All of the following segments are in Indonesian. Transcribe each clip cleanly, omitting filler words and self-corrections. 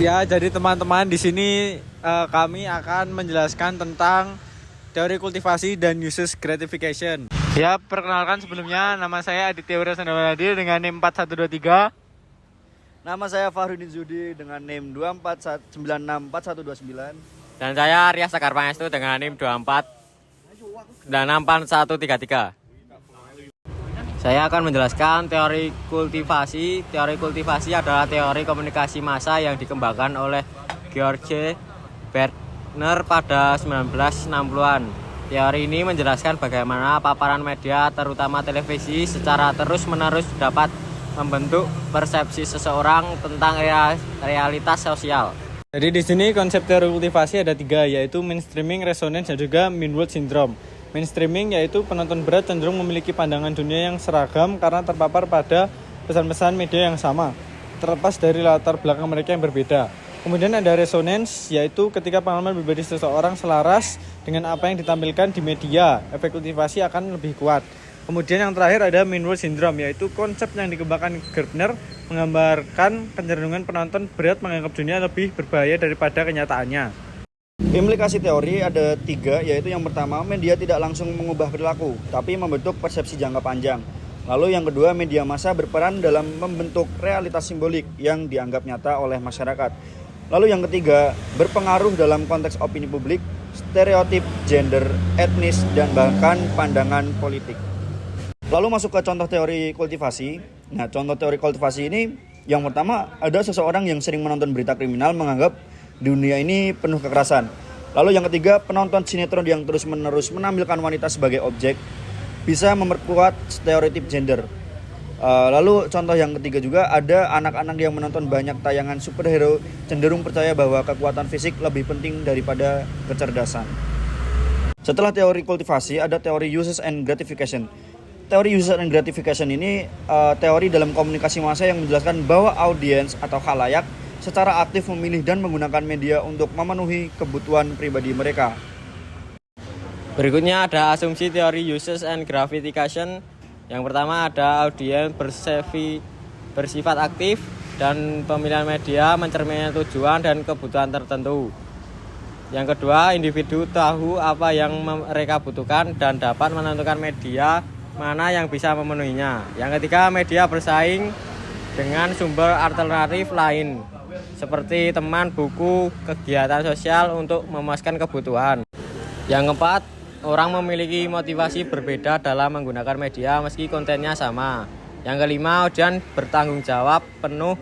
Ya, jadi teman-teman di sini kami akan menjelaskan tentang teori kultivasi dan uses gratification. Ya, perkenalkan sebelumnya nama saya Aditya Wirasandawadi dengan NIM 4123. Nama saya Fahrudin Zudi dengan NIM 24964129. Dan saya Rias Sekar Pangestu dengan NIM 24964133. Saya akan menjelaskan teori kultivasi. Teori kultivasi adalah teori komunikasi massa yang dikembangkan oleh George Bernard pada 1960-an. Teori ini menjelaskan bagaimana paparan media, terutama televisi, secara terus-menerus dapat membentuk persepsi seseorang tentang realitas sosial. Jadi di sini konsep teori kultivasi ada 3, yaitu mainstreaming, resonance, dan juga mean world syndrome. Mainstreaming yaitu penonton berat cenderung memiliki pandangan dunia yang seragam karena terpapar pada pesan-pesan media yang sama, terlepas dari latar belakang mereka yang berbeda. Kemudian ada resonance, yaitu ketika pengalaman pribadi seseorang selaras dengan apa yang ditampilkan di media, efek kultivasi akan lebih kuat. Kemudian yang terakhir ada mean world syndrome, yaitu konsep yang dikembangkan Gardner menggambarkan kecenderungan penonton berat menganggap dunia lebih berbahaya daripada kenyataannya. Implikasi teori ada 3, yaitu yang pertama, media tidak langsung mengubah perilaku, tapi membentuk persepsi jangka panjang. Lalu yang kedua, media massa berperan dalam membentuk realitas simbolik yang dianggap nyata oleh masyarakat. Lalu yang ketiga, berpengaruh dalam konteks opini publik, stereotip gender, etnis, dan bahkan pandangan politik. Lalu masuk ke contoh teori kultivasi. Nah, contoh teori kultivasi ini, yang pertama, ada seseorang yang sering menonton berita kriminal menganggap dunia ini penuh kekerasan. Lalu yang ketiga, penonton sinetron yang terus-menerus menampilkan wanita sebagai objek bisa memperkuat stereotip gender. Lalu contoh yang ketiga juga, ada anak-anak yang menonton banyak tayangan superhero cenderung percaya bahwa kekuatan fisik lebih penting daripada kecerdasan. Setelah teori kultivasi, ada teori uses and gratification. Teori uses and gratification ini teori dalam komunikasi massa yang menjelaskan bahwa audiens atau khalayak secara aktif memilih dan menggunakan media untuk memenuhi kebutuhan pribadi mereka. Berikutnya ada asumsi teori uses and gratification. Yang pertama ada audiens bersifat aktif dan pemilihan media mencerminkan tujuan dan kebutuhan tertentu. Yang kedua, individu tahu apa yang mereka butuhkan dan dapat menentukan media mana yang bisa memenuhinya. Yang ketiga, media bersaing dengan sumber alternatif lain seperti teman, buku, kegiatan sosial untuk memuaskan kebutuhan. Yang keempat, orang memiliki motivasi berbeda dalam menggunakan media meski kontennya sama. Yang kelima, audiens bertanggung jawab penuh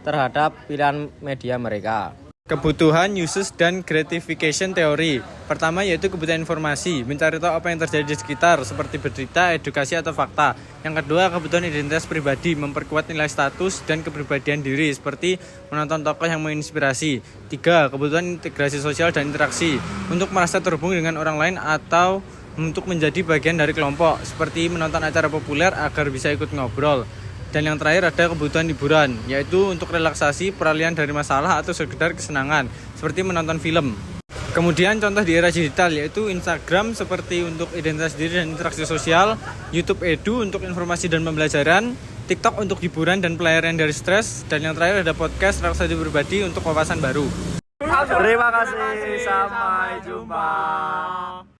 terhadap pilihan media mereka. Kebutuhan, uses, dan gratification teori. Pertama yaitu kebutuhan informasi, mencari tahu apa yang terjadi di sekitar, seperti berita, edukasi, atau fakta. Yang kedua, kebutuhan identitas pribadi, memperkuat nilai status dan kepribadian diri, seperti menonton tokoh yang menginspirasi. 3. Kebutuhan integrasi sosial dan interaksi, untuk merasa terhubung dengan orang lain atau untuk menjadi bagian dari kelompok, seperti menonton acara populer agar bisa ikut ngobrol. Dan yang terakhir ada kebutuhan hiburan, yaitu untuk relaksasi, peralihan dari masalah, atau sekedar kesenangan, seperti menonton film. Kemudian contoh di era digital, yaitu Instagram seperti untuk identitas diri dan interaksi sosial, YouTube Edu untuk informasi dan pembelajaran, TikTok untuk hiburan dan pelarian dari stres, dan yang terakhir ada podcast relaksasi pribadi untuk wawasan baru. Terima kasih, sampai jumpa.